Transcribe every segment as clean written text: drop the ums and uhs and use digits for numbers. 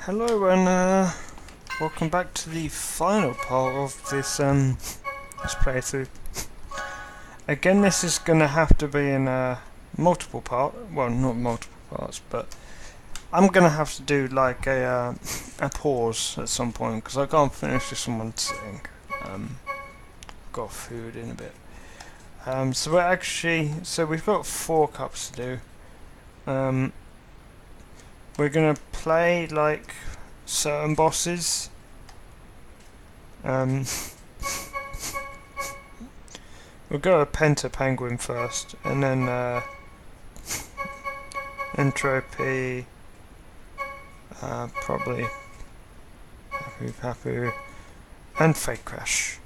Hello and welcome back to the final part of this this playthrough. Again, this is gonna have to be in multiple well, not multiple parts, but I'm gonna have to do like a pause at some point because I can't finish this in one sitting. Got food in a bit. So we've got 4 cups to do. We're gonna play like certain bosses. We'll go a Penta Penguin first, and then Entropy, probably Hapu Papu, and Fake Crash.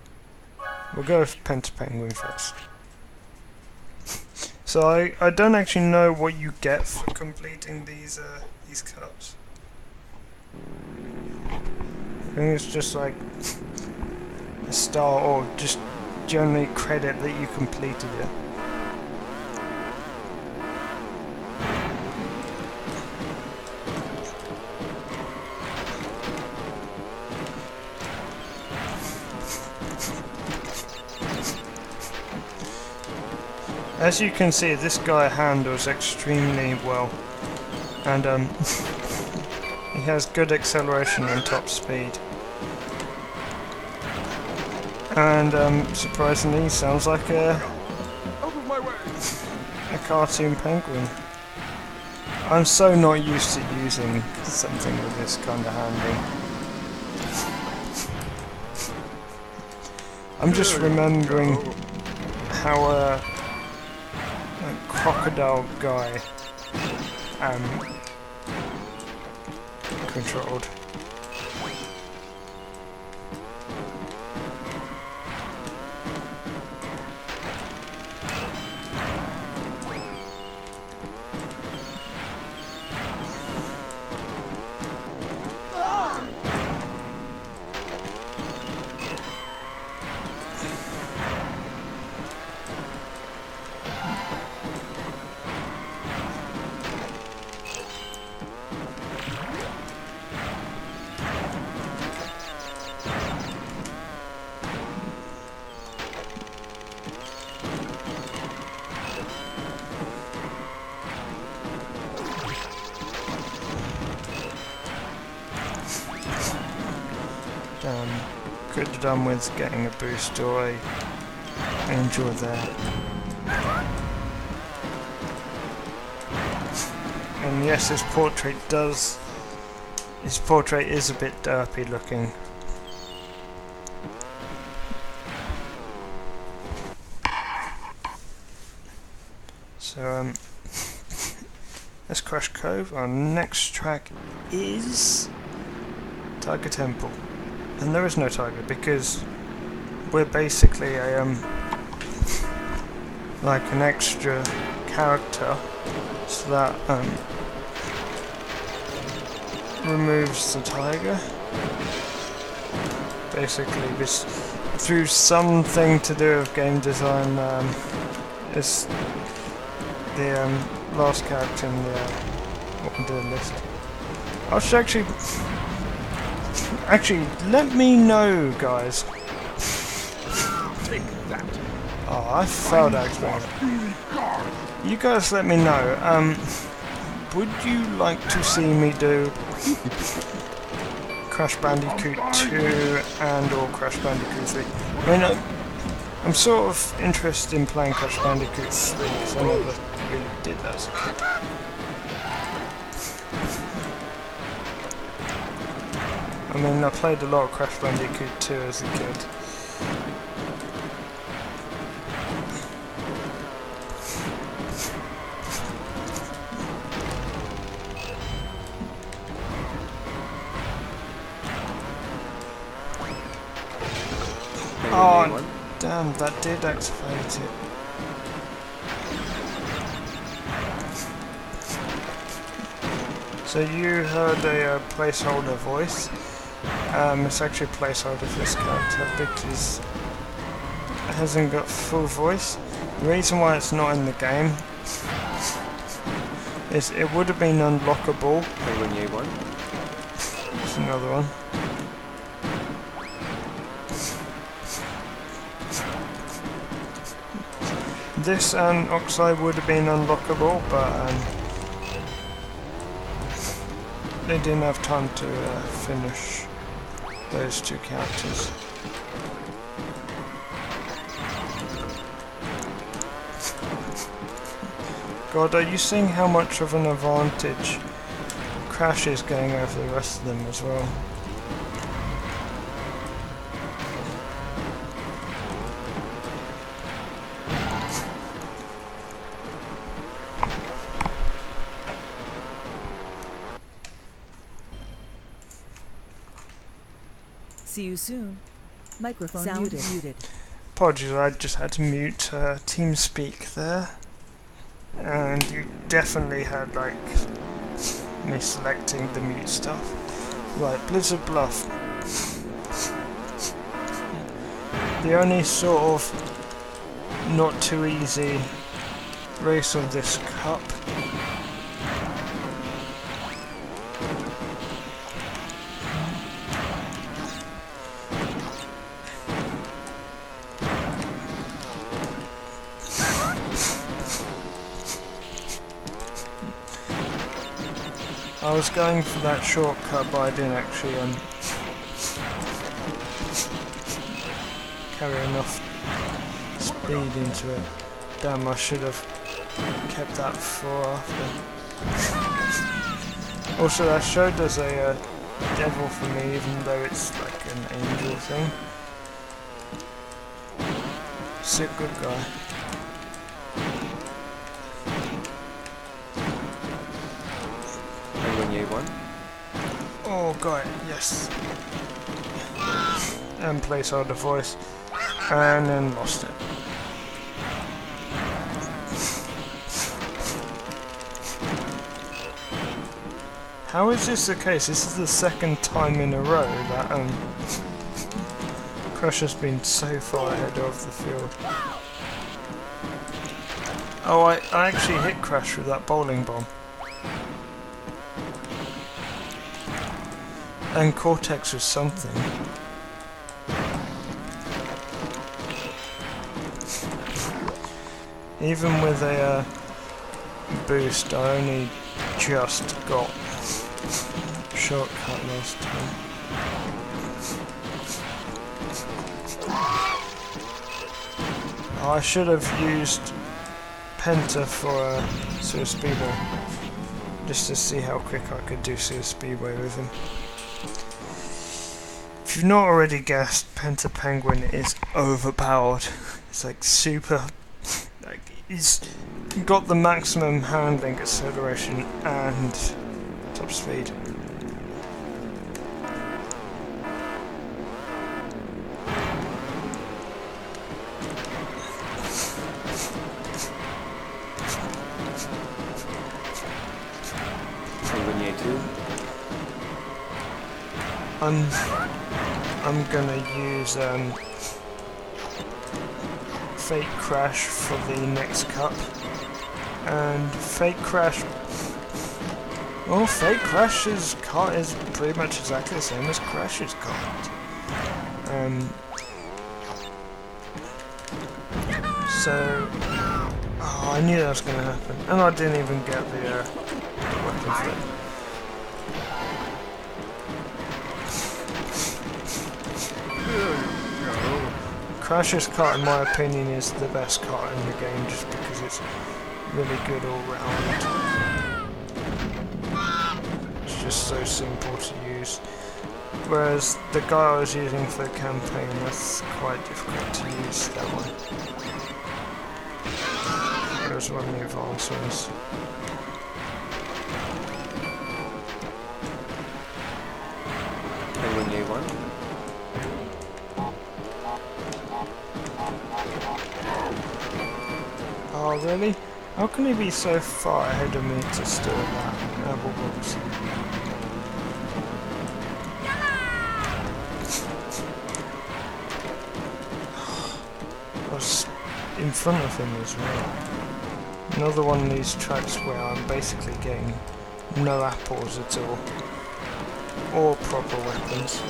We'll go with Penta Penguin first. So I don't actually know what you get for completing these cups. I think it's just like a star or just generally credit that you completed it. As you can see, this guy handles extremely well, and he has good acceleration and top speed. And surprisingly, he sounds like a cartoon penguin. I'm so not used to using something with this kind of handling. I'm just remembering how a crocodile guy controlled. Could have done with getting a boost or a angel there. And yes, his portrait is a bit derpy looking. So let's Crash Cove. Our next track is Tiger Temple. And there is no tiger because we're basically a like an extra character, so that removes the tiger. Basically, this through something to do with game design, is the last character in the list. I should actually, let me know, guys. Take that. Oh, I failed actually. You guys let me know. Would you like to see me do Crash Bandicoot 2 and or Crash Bandicoot 3? I mean, I'm sort of interested in playing Crash Bandicoot 3 because I never really did that as a kid. I mean, I played a lot of Crash Bandicoot 2 as a kid. Oh, damn, that did activate it. So you heard a placeholder voice. It's actually a placeholder for this character because it hasn't got full voice. The reason why it's not in the game is it would have been unlockable. Penguin, you one. There's another one. This and Oxide would have been unlockable, but they didn't have time to finish those two characters. God, are you seeing how much of an advantage Crash is going over the rest of them as well? See you soon. Microphone sound muted. Apologies, I just had to mute TeamSpeak there. And you definitely had, like, me selecting the mute stuff. Right, Blizzard Bluff. The only sort of not too easy race of this cup. I was going for that shortcut, but I didn't actually carry enough speed into it. Damn, I should have kept that for after. Also, that show does a devil for me, even though it's like an angel thing. Sick good guy. Oh god, yes. And placeholder voice. And then lost it. How is this the case? This is the second time in a row that Crash has been so far ahead of the field. Oh, I actually hit Crash with that bowling bomb. And Cortex was something. Even with a boost, I only just got shortcut last time. I should have used Penta for Super Speedway, just to see how quick I could do Super Speedway with him. If you've not already guessed, Penta Penguin is overpowered. It's like super, like he's got the maximum handling, acceleration and top speed. I'm gonna use Fake Crash for the next cup, and Fake Crash. Well, Fake Crash's cart is pretty much exactly the same as Crash's cart. So, oh, I knew that was gonna happen, and I didn't even get the weapon flip. Crash's cart, in my opinion, is the best cart in the game just because it's really good all round. It's just so simple to use. Whereas the guy I was using for the campaign, that's quite difficult to use that one. It was one of the advanced ones. Oh really? How can he be so far ahead of me to steal that apple box? I was in front of him as well. Another one of these tracks where I'm basically getting no apples at all. or proper weapons.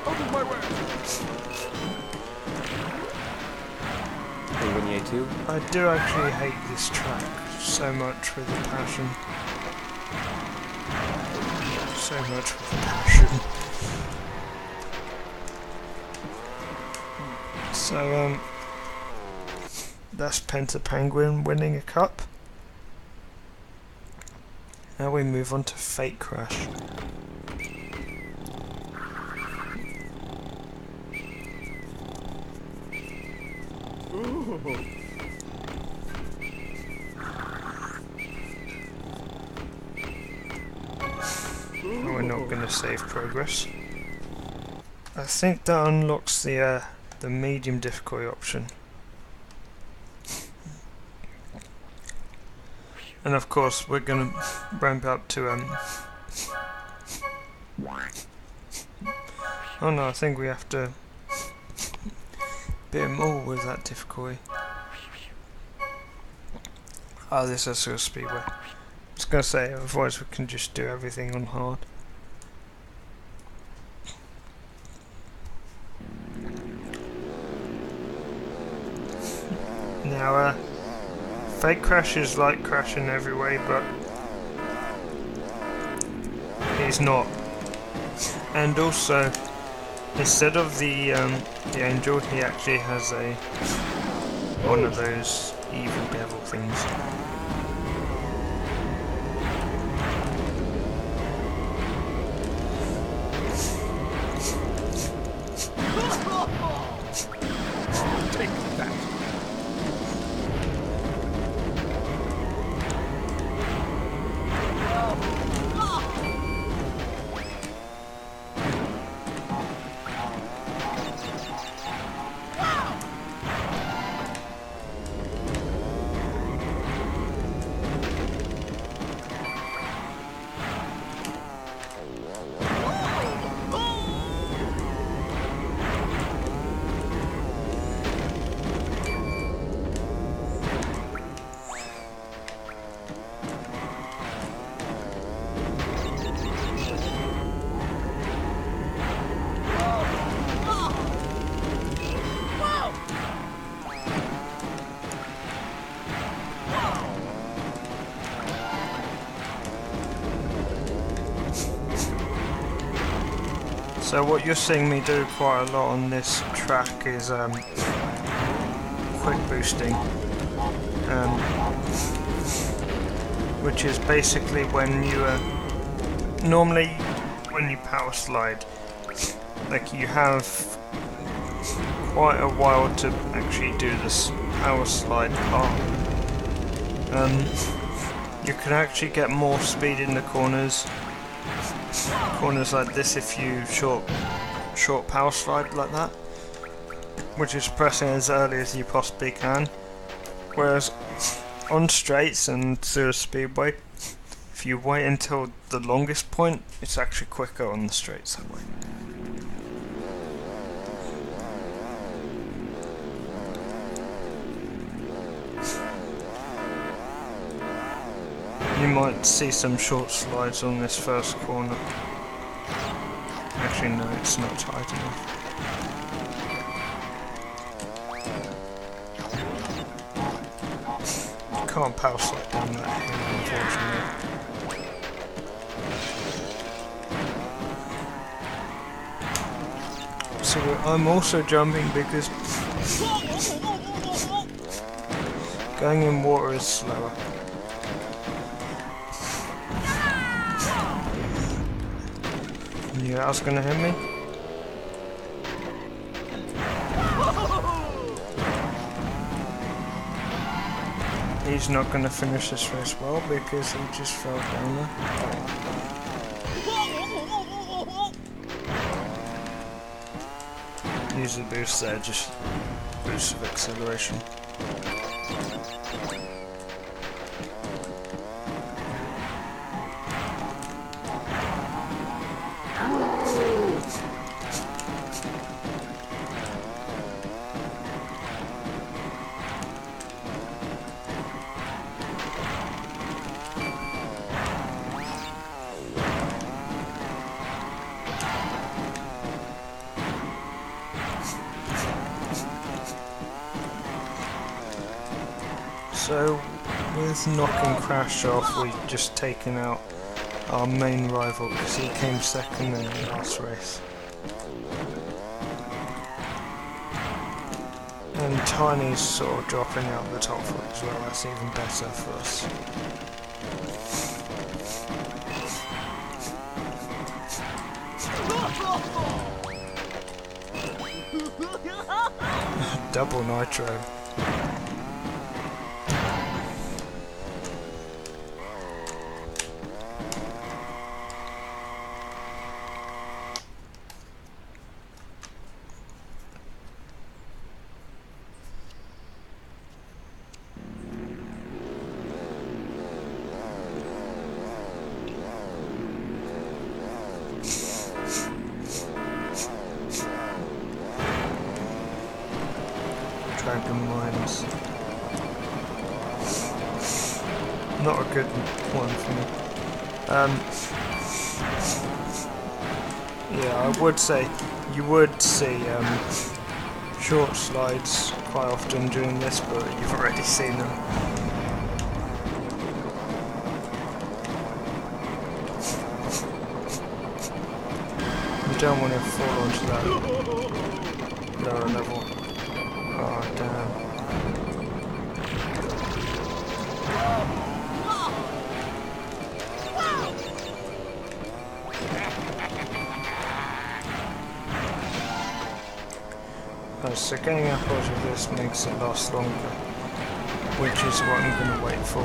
Out of my way! Hey, 182. I do actually hate this track so much with a passion. So much with a passion. So, that's Penta Penguin winning a cup. Now we move on to Fate Crash. We're not going to save progress. I think that unlocks the medium difficulty option. And of course we're going to ramp up to oh no, I think we have to bit more with that difficulty. Oh, this is a speedway. I was going to say, otherwise we can just do everything on hard. Now, Fate Crash is like Crash in every way, but he's not. And also, instead of the angel, he actually has one of those evil devil things. Take that! So what you're seeing me do quite a lot on this track is quick boosting, which is basically when you normally when you power slide, like you have quite a while to actually do this power slide part. You can actually get more speed in the corners like this if you short power slide like that, which is pressing as early as you possibly can, whereas on straights and through a speedway, if you wait until the longest point, it's actually quicker on the straights that way. You might see some short slides on this first corner. Actually no, it's not tight enough. Can't power slide down that hill, unfortunately. So I'm also jumping because going in water is slower. Knew that was gonna hit me. He's not gonna finish this race well because he just fell down there. Use the boost there, just boost of acceleration. So, with knocking Crash off, we've just taken out our main rival because he came second in the last race. And Tiny's sort of dropping out the top foot as well, that's even better for us. Double nitro. Dragon Mines. Not a good one for me. Yeah, I would say you would see short slides quite often during this, but you've already seen them. You don't want to fall onto that lower level. Oh damn. So getting up out of this makes it last longer, which is what I'm going to wait for.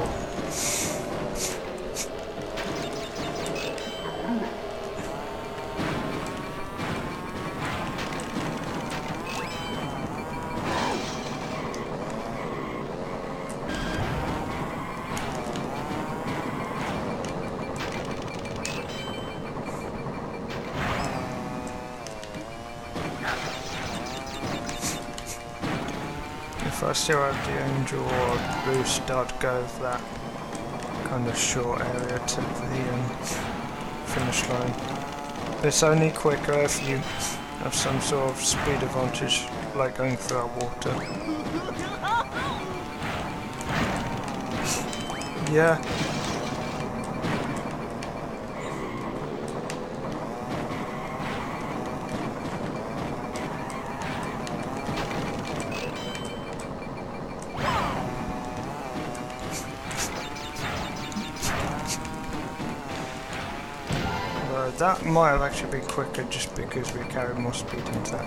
If I still have the Angel or Boost, I'd go with that kind of short area to the finish line. But it's only quicker if you have some sort of speed advantage, like going through our water. Yeah. That might have actually been quicker just because we carried more speed into that.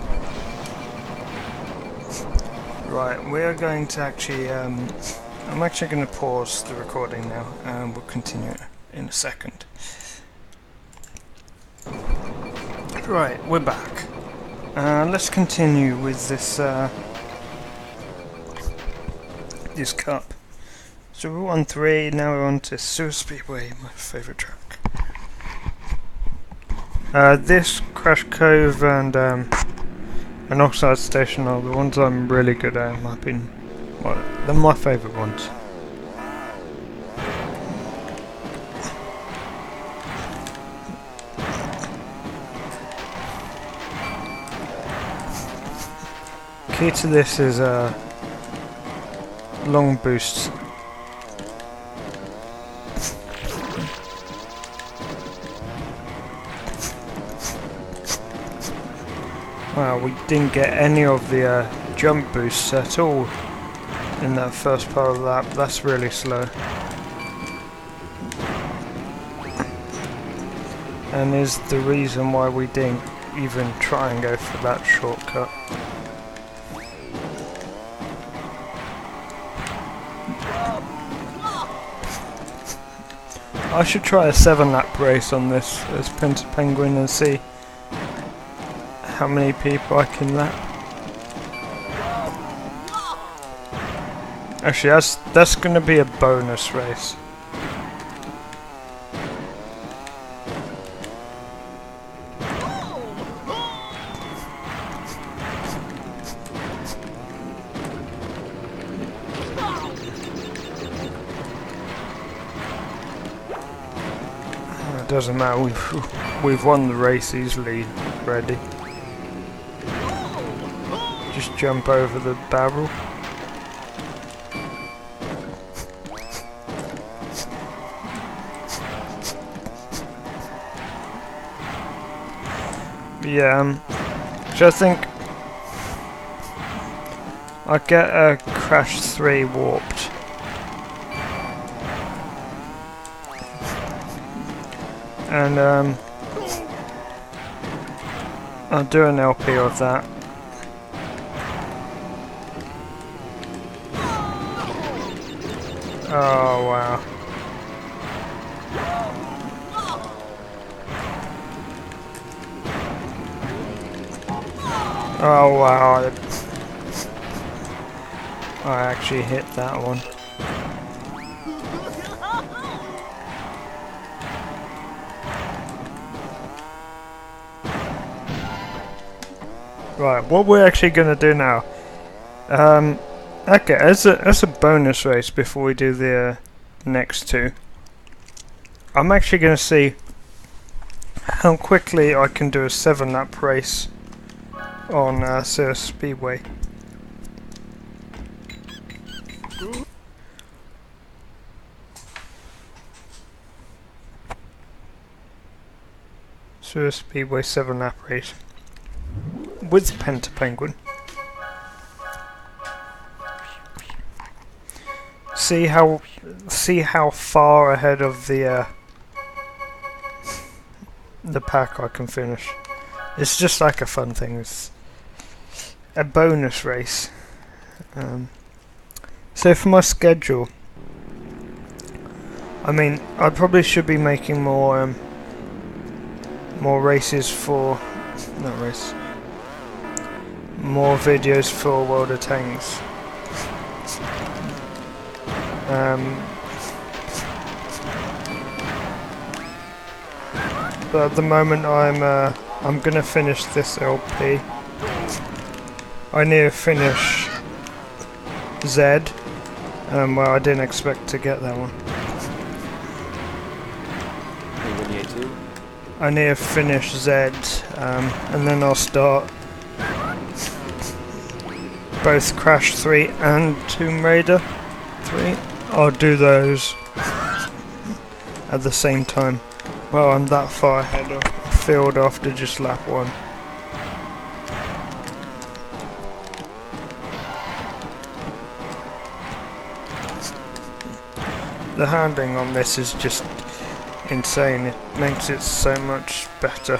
Right, we are going to actually, I'm actually going to pause the recording now and we'll continue in a second. Right, we're back. Let's continue with this, this cup. So we won 3, now we're on to Sewer Speedway, my favourite track. This Crash Cove and an Oxide Station are the ones I'm really good at in my opinion. Well, they're my favourite ones. Key to this is long boosts. Wow, we didn't get any of the jump boosts at all in that first part of the lap. That's really slow. And is the reason why we didn't even try and go for that shortcut. I should try a 7-lap race on this as Penta Penguin and see how many people I can lap. Actually, that's going to be a bonus race. It doesn't matter. We've won the race easily already. Just jump over the barrel. yeah, so I think I get a Crash 3 warped. And I'll do an LP of that. Oh wow. Oh wow. I actually hit that one. Right, what we're actually going to do now. Okay, as a bonus race before we do the next two, I'm actually going to see how quickly I can do a 7-lap race on Cirrus Speedway. Cirrus Speedway 7-lap race with Pentapenguin. See how far ahead of the pack I can finish. It's just like a fun thing. It's a bonus race. So for my schedule, I mean, I probably should be making more races for not race. More videos for World of Tanks. But at the moment I'm gonna finish this LP. I need to finish Z. Well, I didn't expect to get that one. I need to finish Z, and then I'll start both Crash 3 and Tomb Raider 3. I'll do those at the same time. Well, I'm that far ahead of the field after just lap 1. The handling on this is just insane. It makes it so much better.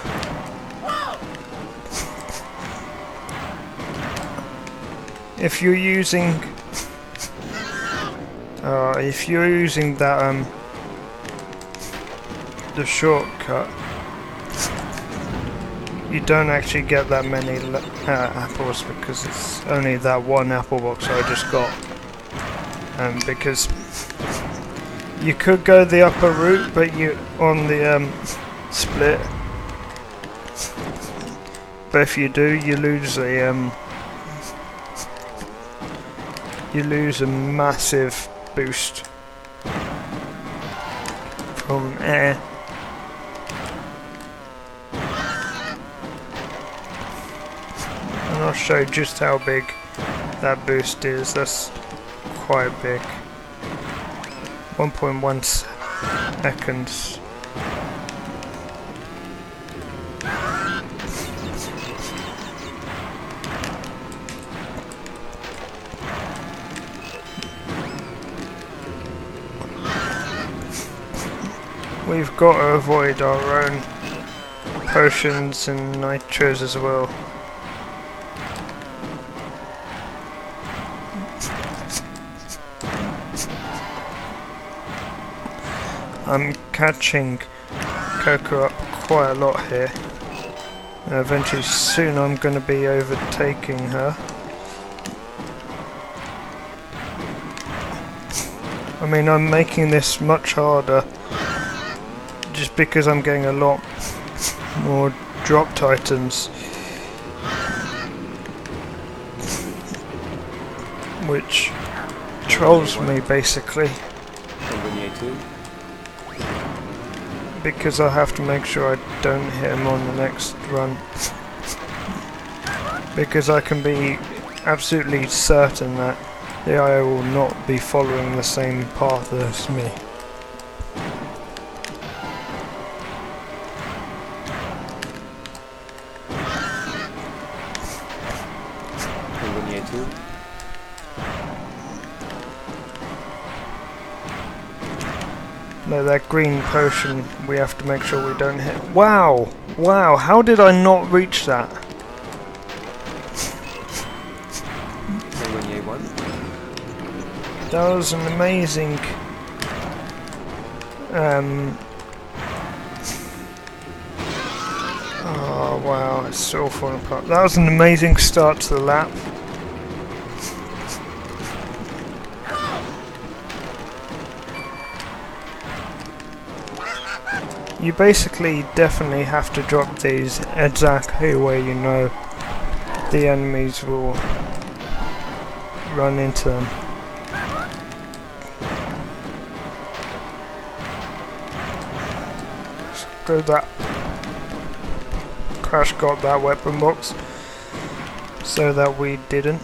If you're using that the shortcut, you don't actually get that many apples because it's only that one apple box I just got. Because you could go the upper route, but you on the split. But if you do, you lose a massive boost from air. And I'll show just how big that boost is. That's quite big. 1.1 seconds. We've got to avoid our own potions and nitros as well. I'm catching Coco up quite a lot here. Eventually soon I'm going to be overtaking her. I mean, I'm making this much harder just because I'm getting a lot more drop titans, which trolls me basically, because I have to make sure I don't hit him on the next run, because I can be absolutely certain that the AI will not be following the same path as me. So that green potion, we have to make sure we don't hit. Wow! Wow, how did I not reach that? That was an amazing... Oh wow, it's still falling apart. That was an amazing start to the lap. You basically definitely have to drop these exactly where you know the enemies will run into them. Go that. Crash got that weapon box so that we didn't.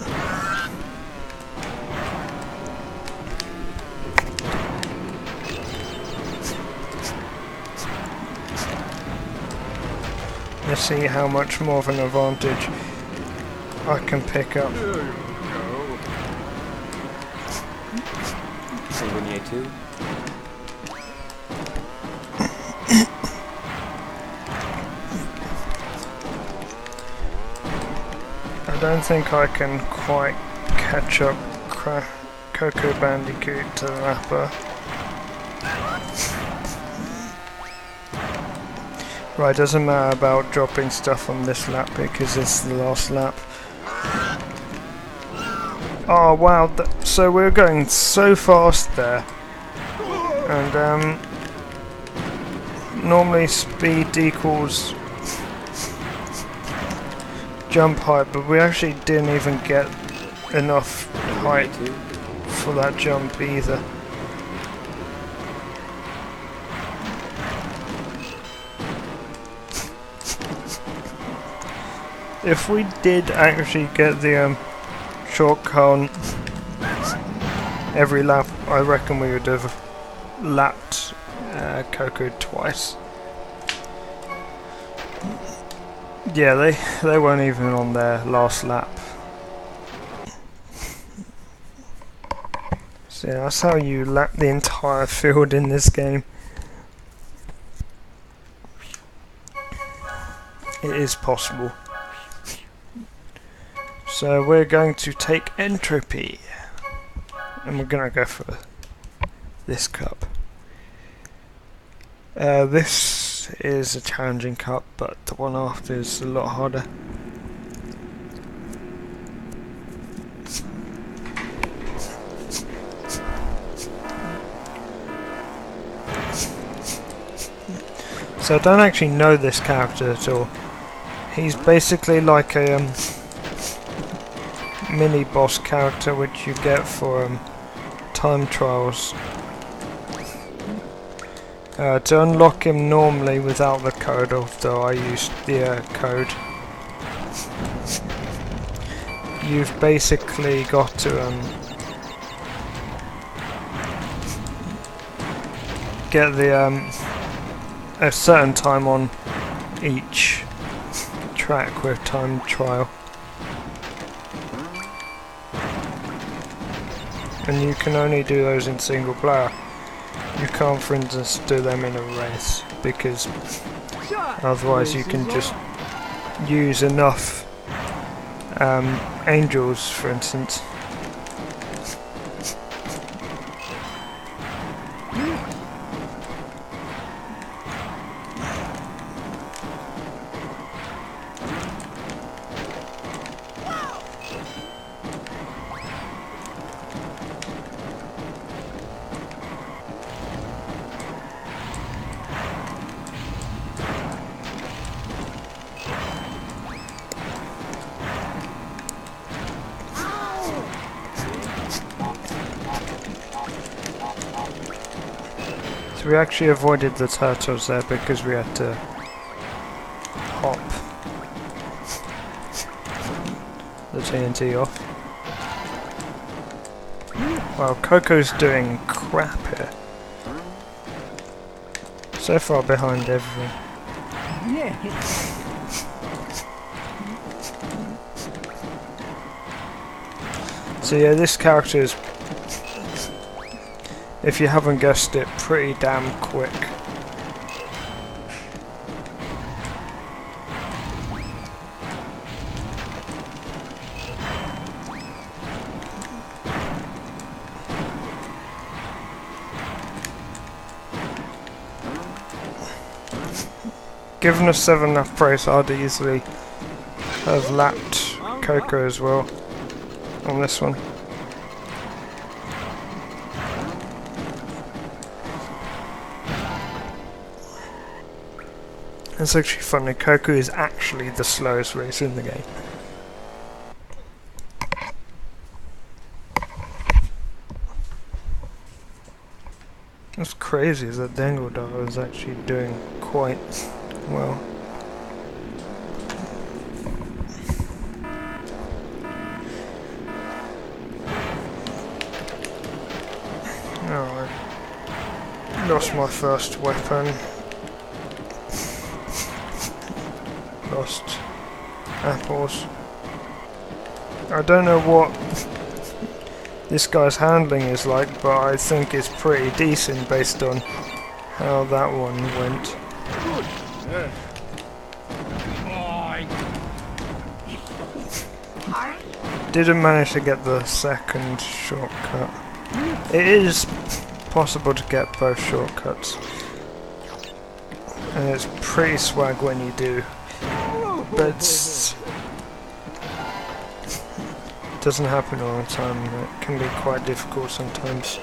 Let's see how much more of an advantage I can pick up. There you go. I don't think I can quite catch up Coco Bandicoot to the Lapper. Right, doesn't matter about dropping stuff on this lap because it's the last lap. Oh wow, so we're going so fast there. And normally speed equals jump height, but we actually didn't even get enough height for that jump either. If we did actually get the shortcut every lap, I reckon we would have lapped Coco twice. Yeah, they weren't even on their last lap. So yeah, that's how you lap the entire field in this game. It is possible. So we're going to take Entropy, and we're going to go for this cup. This is a challenging cup, but the one after is a lot harder. So I don't actually know this character at all. He's basically like a mini boss character which you get for time trials. To unlock him normally without the code, although I used the code, you've basically got to get the a certain time on each track with time trial. And you can only do those in single player. You can't, for instance, do them in a race, because otherwise you can just use enough angels, for instance. So we actually avoided the turtles there because we had to hop the TNT off. Wow, Coco's doing crap here. So far behind everything. So yeah, this character is if you haven't guessed it, pretty damn quick. Given a 7.5 price, I'd easily have lapped Coco as well on this one. It's actually funny, Coco is actually the slowest race in the game. What's crazy is that Dangledar is actually doing quite well. Oh, I lost my first weapon. Lost apples. I don't know what this guy's handling is like, but I think it's pretty decent based on how that one went. Good. Yeah. Didn't manage to get the second shortcut. It is possible to get both shortcuts, and it's pretty swag when you do, but it doesn't happen all the time. It can be quite difficult sometimes.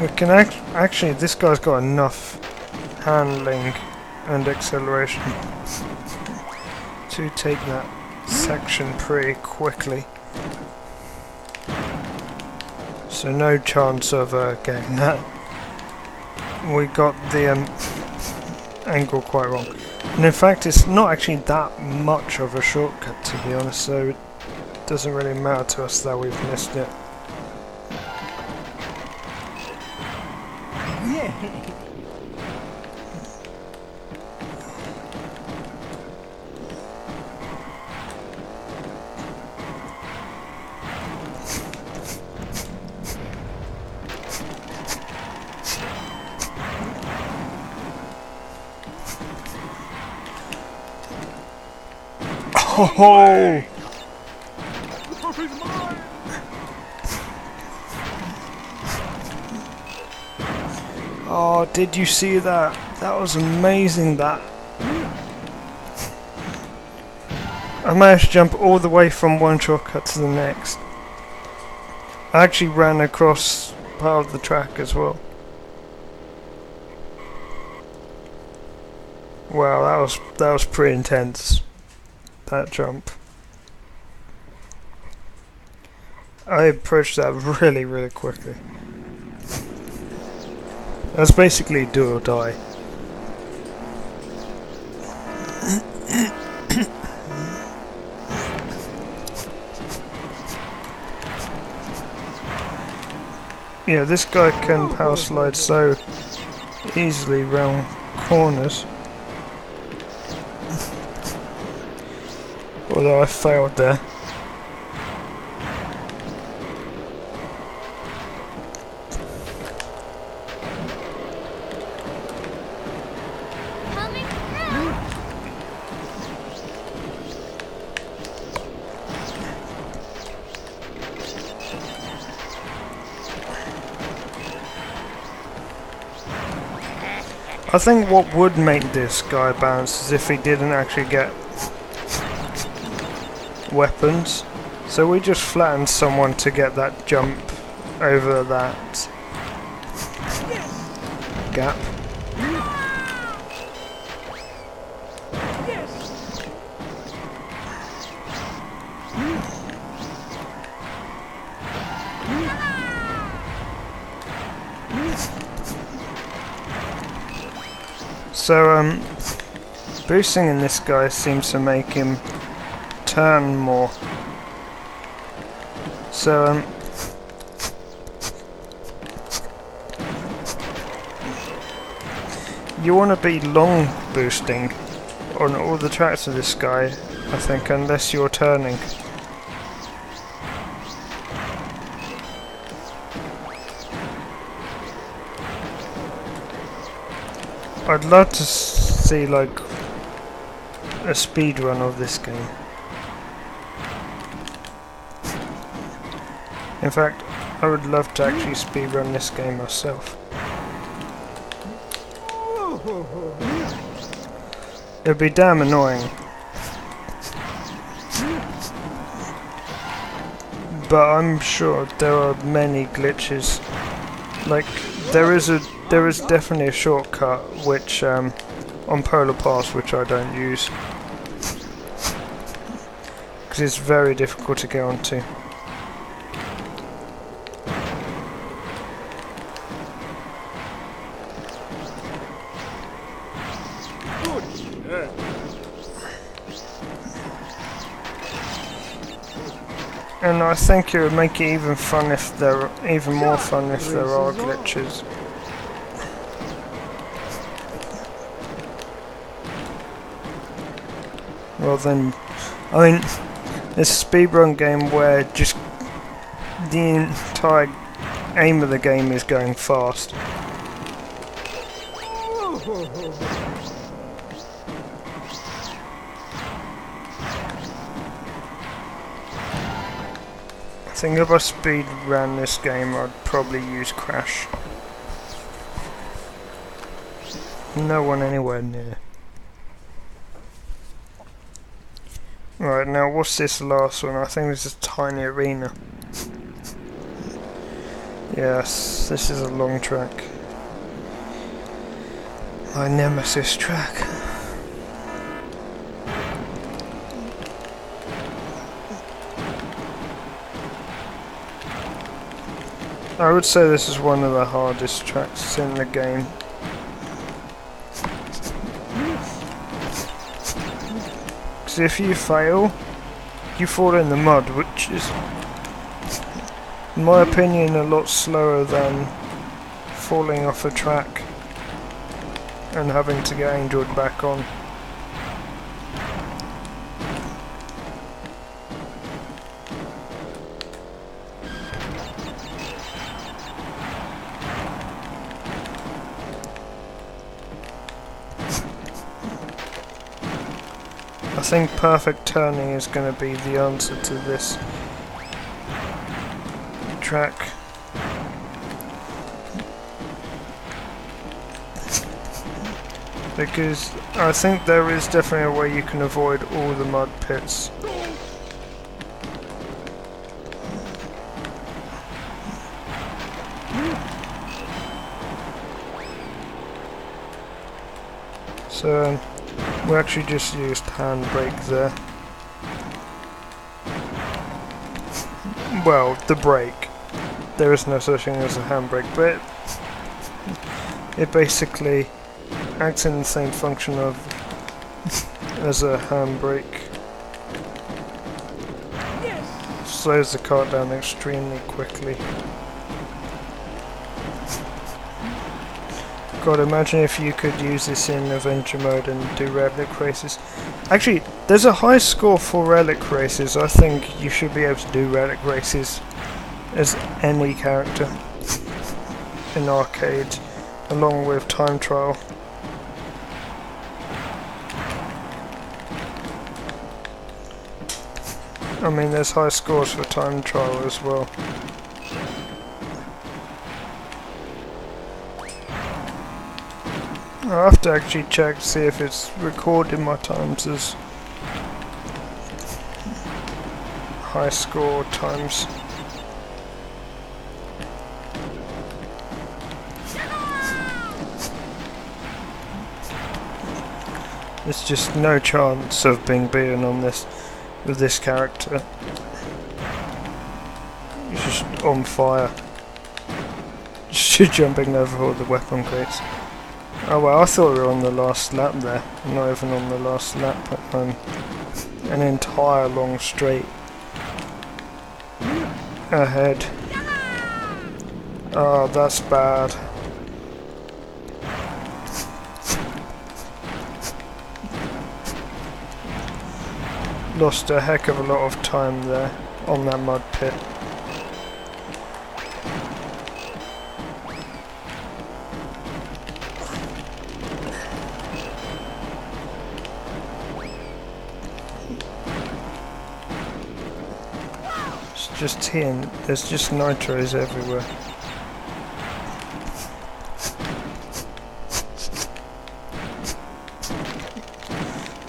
We can actually, this guy's got enough handling and acceleration to take that section pretty quickly. So no chance of getting that. We got the angle quite wrong. And in fact it's not actually that much of a shortcut, to be honest, so it doesn't really matter to us that we've missed it. Oh! Oh, did you see that? That was amazing, that. I managed to jump all the way from one shortcut to the next. I actually ran across part of the track as well. Wow, that was pretty intense. That jump. I approached that really, really quickly. That's basically do or die. Yeah, this guy can power slide so easily round corners. Although I failed there. I think what would make this guy bounce is if he didn't actually get weapons. So we just flattened someone to get that jump over that gap. So boosting in this guy seems to make him turn more. So you want to be long boosting on all the tracks of this guy I think, unless you're turning. I'd love to see like a speed run of this game. In fact, I would love to actually speed run this game myself. It'd be damn annoying. But I'm sure there are many glitches. Like there is definitely a shortcut which on Polar Pass which I don't use because it's very difficult to get onto. And I think it would make it even fun if there, even more fun if there are glitches. Well then, I mean, it's a speedrun game where just the entire aim of the game is going fast. I think if I speed ran this game, I'd probably use Crash. No one anywhere near. Right, now what's this last one? I think this is Tiny Arena. Yes, this is a long track. My nemesis track. I would say this is one of the hardest tracks in the game. Because if you fail, you fall in the mud, which is, in my opinion, a lot slower than falling off a track and having to get angled back on. I think perfect turning is going to be the answer to this track. Because I think there is definitely a way you can avoid all the mud pits. So we actually just used handbrake there. Well, the brake. There is no such thing as a handbrake, but it basically acts in the same function of as a handbrake. Slows the car down extremely quickly. God, imagine if you could use this in adventure mode and do relic races. Actually, there's a high score for relic races. I think you should be able to do relic races as any character in arcade, along with time trial. I mean, there's high scores for time trial as well. I'll have to actually check to see if it's recorded my times as high score times. There's just no chance of being beaten on this with this character. He's just on fire. Just jumping over all the weapon crates. Oh well, I thought we were on the last lap there. Not even on the last lap. An entire long straight ahead. Oh, that's bad. lost a heck of a lot of time there on that mud pit. It's just here, and there's just nitros everywhere.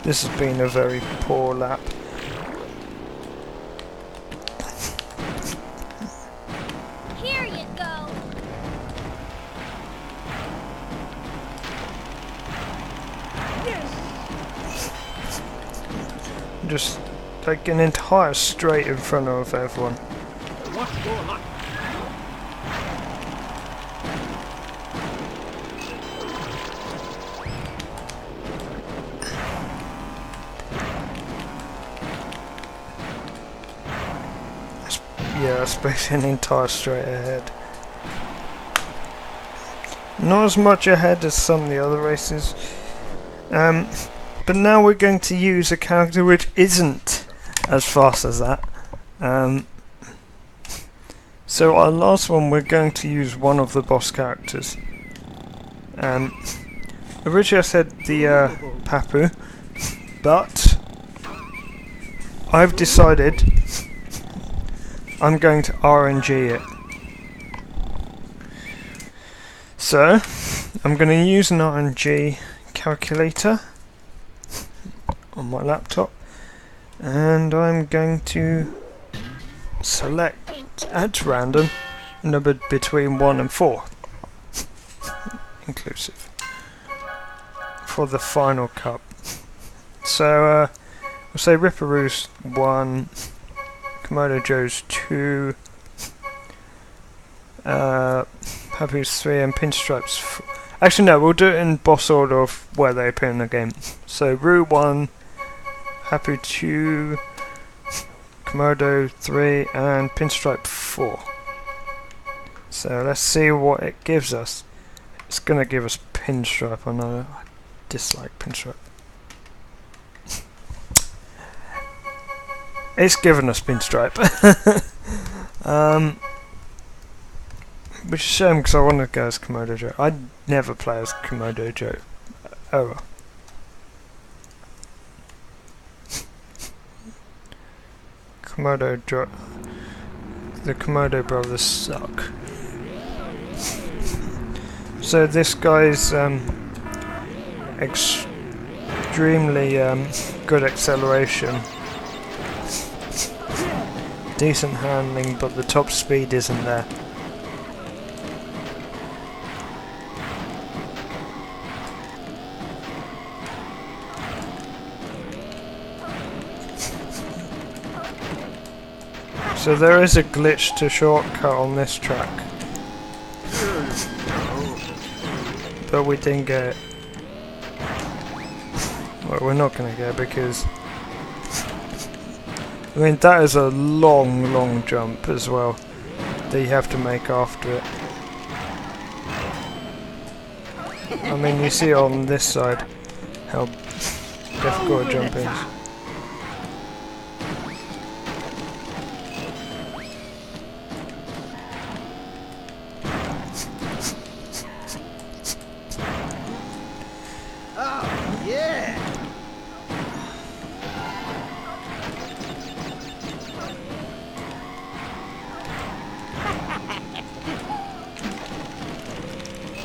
This has been a very poor lap. Here you go. Just like an entire straight in front of everyone. What's your luck? Yeah, especially an entire straight ahead. Not as much ahead as some of the other races. But now we're going to use a character which isn't as fast as that. So our last one, we're going to use one of the boss characters. Originally I said the Papu, but I've decided I'm going to RNG it. So I'm going to use an RNG calculator on my laptop, and I'm going to select at random a number between 1 and 4 inclusive for the final cup. So we'll say Ripperoo's 1, Komodo Joe's 2, Papu's 3, and Pinstripe's 4. Actually no, we'll do it in boss order of where they appear in the game. So Roo 1, Papu 2, Komodo 3, and Pinstripe 4. So let's see what it gives us. It's going to give us Pinstripe. I know I dislike Pinstripe. It's given us Pinstripe. Which is a shame because I want to go as Komodo Joe. I'd never play as Komodo Joe. Oh well. Komodo Joe. The Komodo brothers suck. So this guy's extremely good acceleration, decent handling, but the top speed isn't there. So there is a glitch to shortcut on this track, but we didn't get it. Well, we're not going to get it because I mean that is a long jump as well that you have to make after it. I mean you see on this side how difficult a jump is.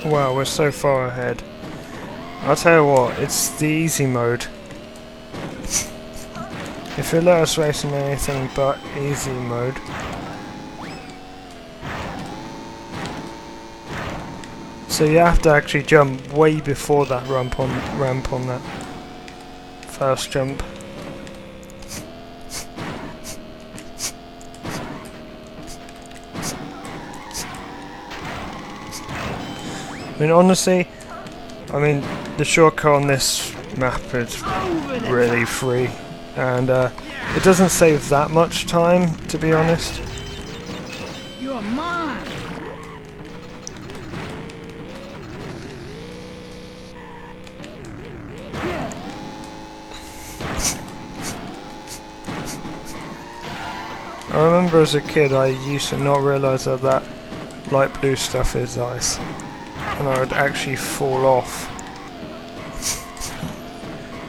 Wow, we're so far ahead. I'll tell you what, it's the easy mode. If it let us race in anything but easy mode. So you have to actually jump way before that ramp on that first jump. I mean honestly, the shortcut on this map is really free, and it doesn't save that much time, to be honest. You're mine. I remember as a kid I used to not realise that that light blue stuff is ice, and I would actually fall off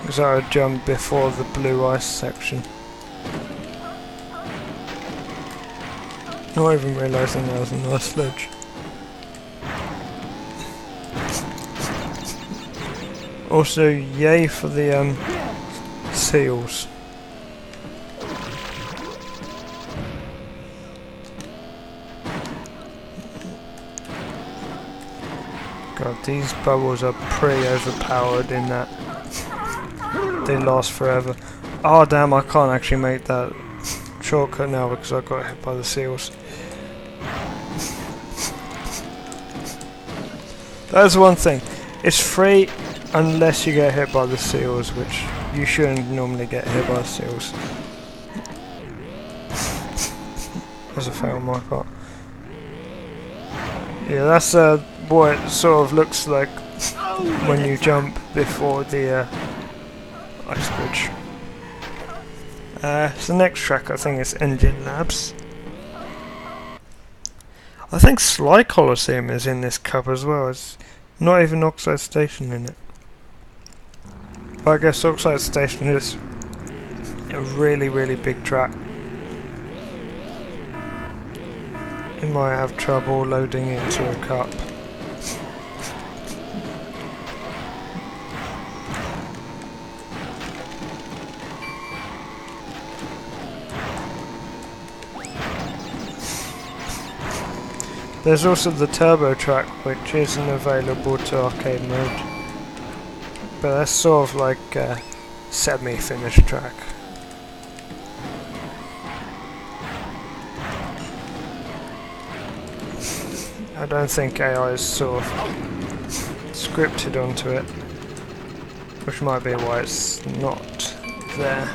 because I would jump before the blue ice section, not even realising there was an ice ledge. Also, yay for the seals. God, these bubbles are pretty overpowered in that they last forever. Oh damn, I can't actually make that shortcut now because I got hit by the seals. That's one thing. It's free unless you get hit by the seals, which you shouldn't normally get hit by the seals. That's a fail on my part. Yeah, that's what it sort of looks like when you jump before the ice bridge. So the next track I think is Engine Labs. I think Sly Coliseum is in this cup as well. It's not even Oxide Station in it. But I guess Oxide Station is a really, really big track. You might have trouble loading into a cup. There's also the turbo track, which isn't available to arcade mode, but that's sort of like a semi-finished track. I don't think AI is sort of scripted onto it, which might be why it's not there.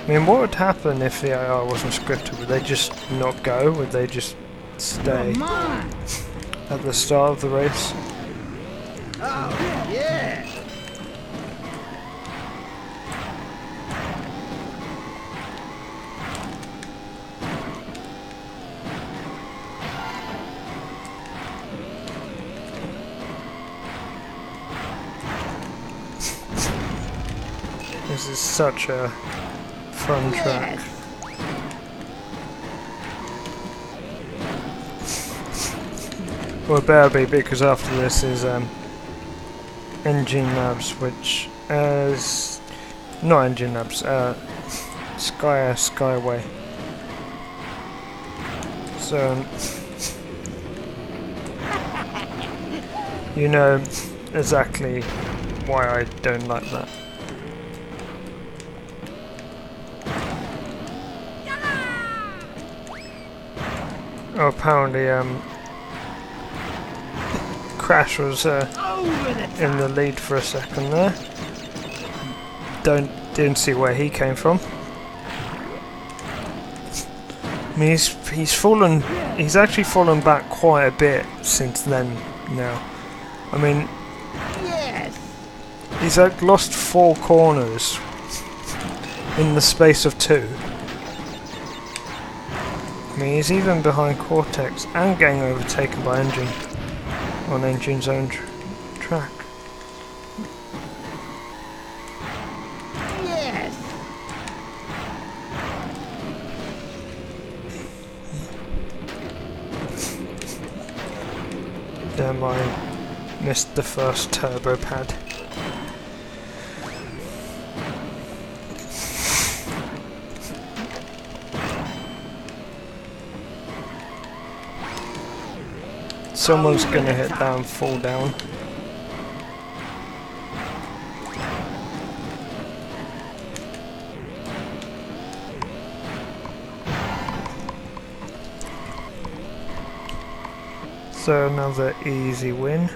I mean, what would happen if the AI wasn't scripted? Would they just not go? Would they just stay at the start of the race? Oh, yeah. This is such a fun track. Well, it better be, because after this is Engine Labs, which is not Engine Labs, Skyway. So you know exactly why I don't like that. Oh, apparently Crash was in the lead for a second there. Didn't see where he came from. I mean, he's actually fallen back quite a bit since then now. I mean, he's like lost 4 corners in the space of 2. I mean, he's even behind Cortex and getting overtaken by Engine on Engine's own track. Damn, I missed the first turbo pad. Someone's gonna hit that and fall down. So another easy win.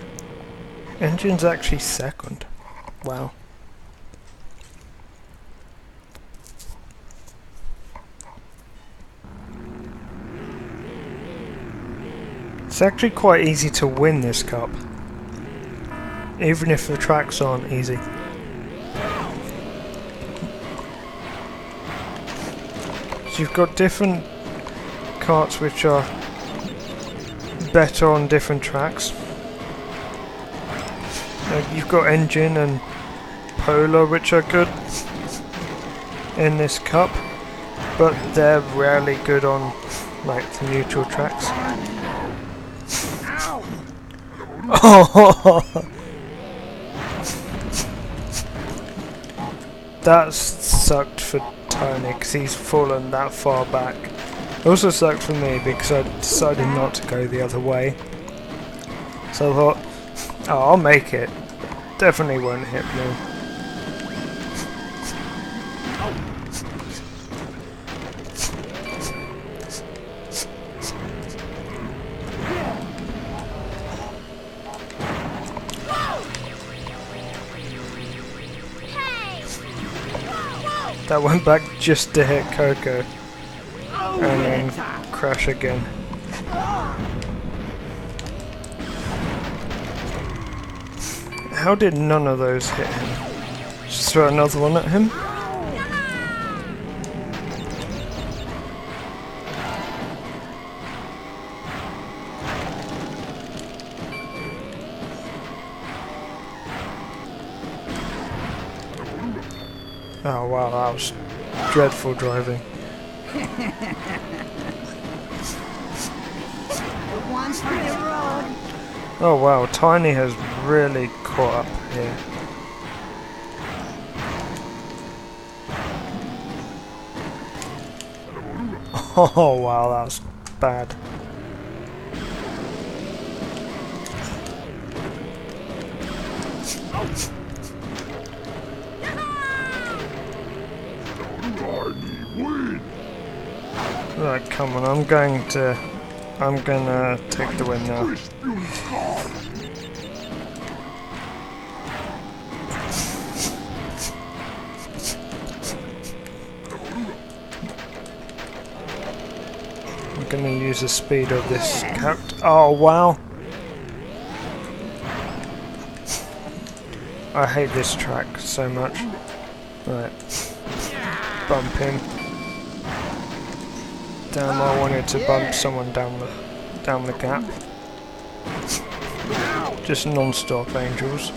Engine's actually second. Wow. It's actually quite easy to win this cup, even if the tracks aren't easy. So you've got different karts which are better on different tracks. You've got Engine and Polar which are good in this cup, but they're rarely good on like the neutral tracks. Oh, that sucked for Tony because he's fallen that far back. It also sucked for me because I decided not to go the other way. So I thought, oh, I'll make it. Definitely won't hit me. That went back just to hit Coco and then crash again. How did none of those hit him? Just throw another one at him? Oh wow, that was dreadful driving. Oh wow, Tiny has really caught up here. Oh wow, that was bad. Right, come on, I'm gonna take the win now. I'm gonna use the speed of this character. Oh wow! I hate this track so much. Right, bump him. Damn, I wanted to bump someone down the gap. Just non-stop, Angels.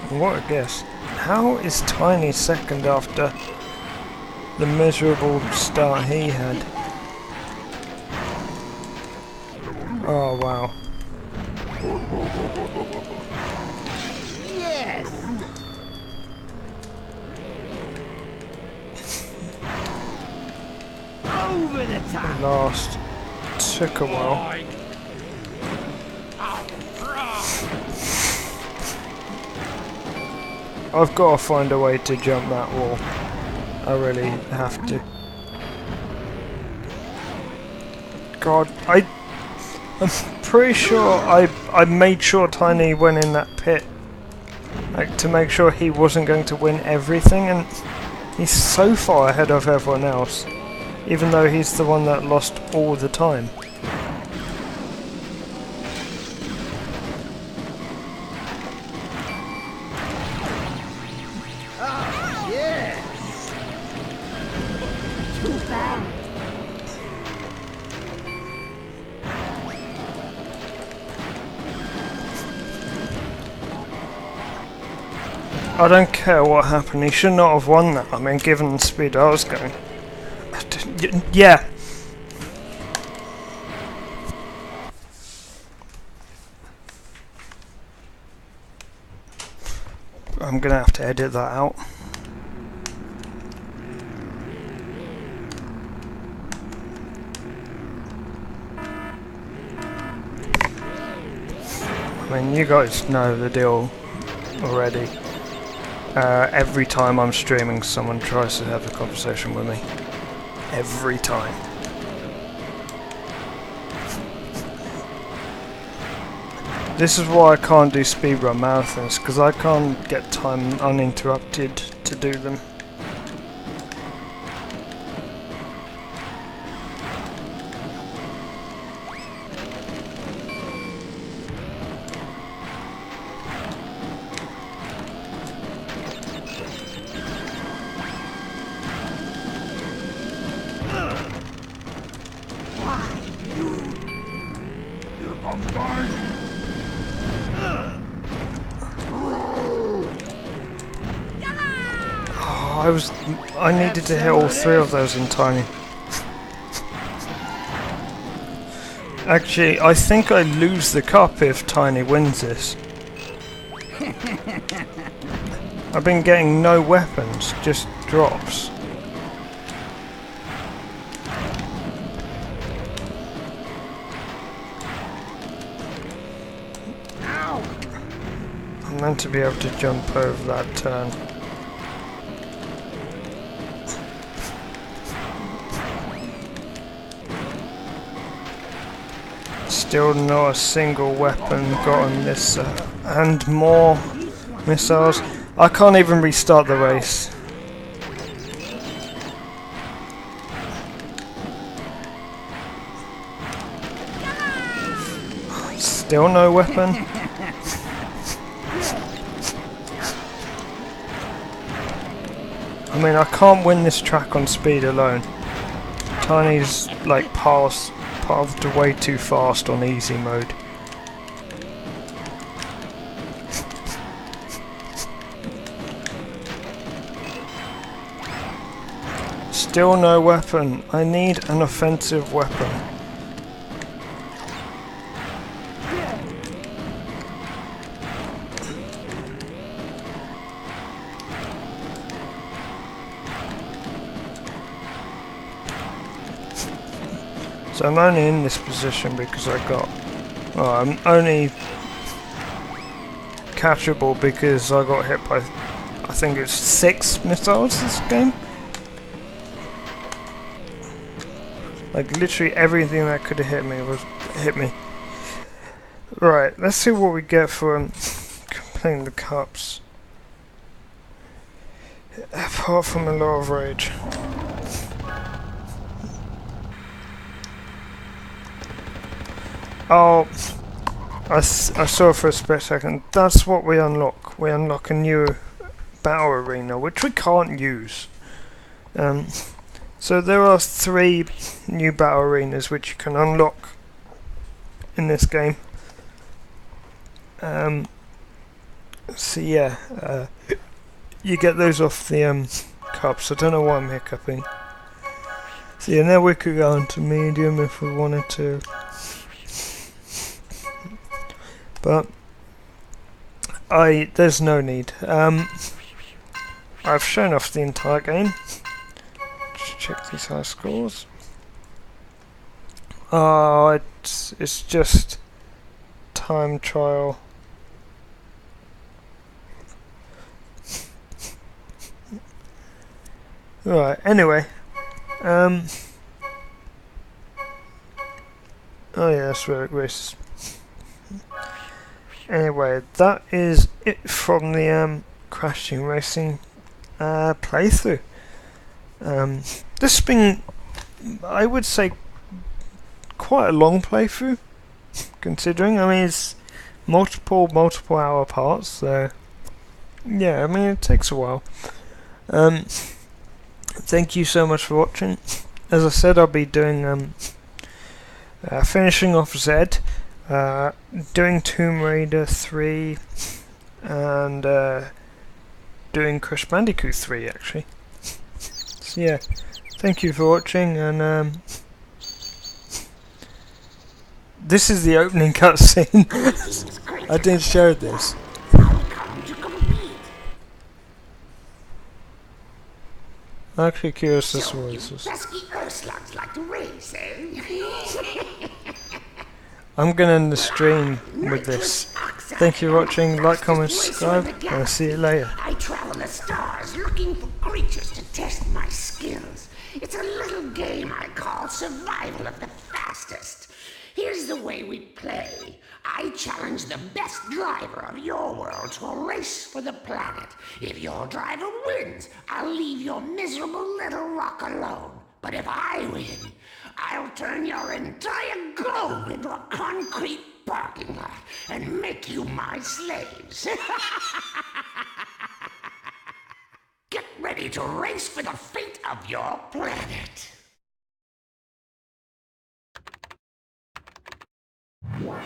What a guess. How is Tiny second after the miserable start he had? Oh wow. Yes. Over the top. Last took a while. I've got to find a way to jump that wall. I really have to. God, I'm pretty sure I made sure Tiny went in that pit, like to make sure he wasn't going to win everything, and he's so far ahead of everyone else, even though he's the one that lost all the time. I don't care what happened, he should not have won that. I mean, given the speed I was going. Yeah. I'm gonna have to edit that out. I mean, you guys know the deal already. Every time I'm streaming, someone tries to have a conversation with me. Every time. This is why I can't do speedrun marathons, because I can't get time uninterrupted to do them. I needed to hit all three of those in Tiny. Actually, I think I lose the cup if Tiny wins this. I've been getting no weapons, just drops. I'm meant to be able to jump over that turn. Still not a single weapon got on this, and more missiles. I can't even restart the race. Still no weapon. I mean, I can't win this track on speed alone. Tiny's like passed way too fast on easy mode. Still no weapon. I need an offensive weapon. So I'm only in this position because I'm only catchable because I got hit by, I think it's 6 missiles this game. Like literally everything that could have hit me. Right, let's see what we get for completing the cups. Apart from a lot of rage. Oh, I saw for a split second. That's what we unlock. We unlock a new battle arena, which we can't use. So there are 3 new battle arenas which you can unlock in this game. So yeah, you get those off the cups. I don't know why I'm hiccuping. So yeah, now we could go into medium if we wanted to. But there's no need. I've shown off the entire game. Just check these high scores. Oh, it's just time trial. Right. Anyway, oh yeah, that's where it was. Anyway, that is it from the Crash Team Racing playthrough. This has been, I would say, quite a long playthrough, considering. I mean, it's multiple hour parts, so yeah, I mean, it takes a while. Thank you so much for watching. As I said, I'll be doing finishing off Zed. Doing Tomb Raider 3 and doing Crash Bandicoot 3 actually. So yeah, thank you for watching, and this is the opening cutscene. I didn't show this. I'm actually curious as to what this is. I'm gonna end the stream with this. Thank you for watching, like, comment, subscribe, and I'll see you later. I travel the stars looking for creatures to test my skills. It's a little game I call Survival of the Fastest. Here's the way we play. I challenge the best driver of your world to a race for the planet. If your driver wins, I'll leave your miserable little rock alone. But if I win, I'll turn your entire globe into a concrete parking lot and make you my slaves. Get ready to race for the fate of your planet. What?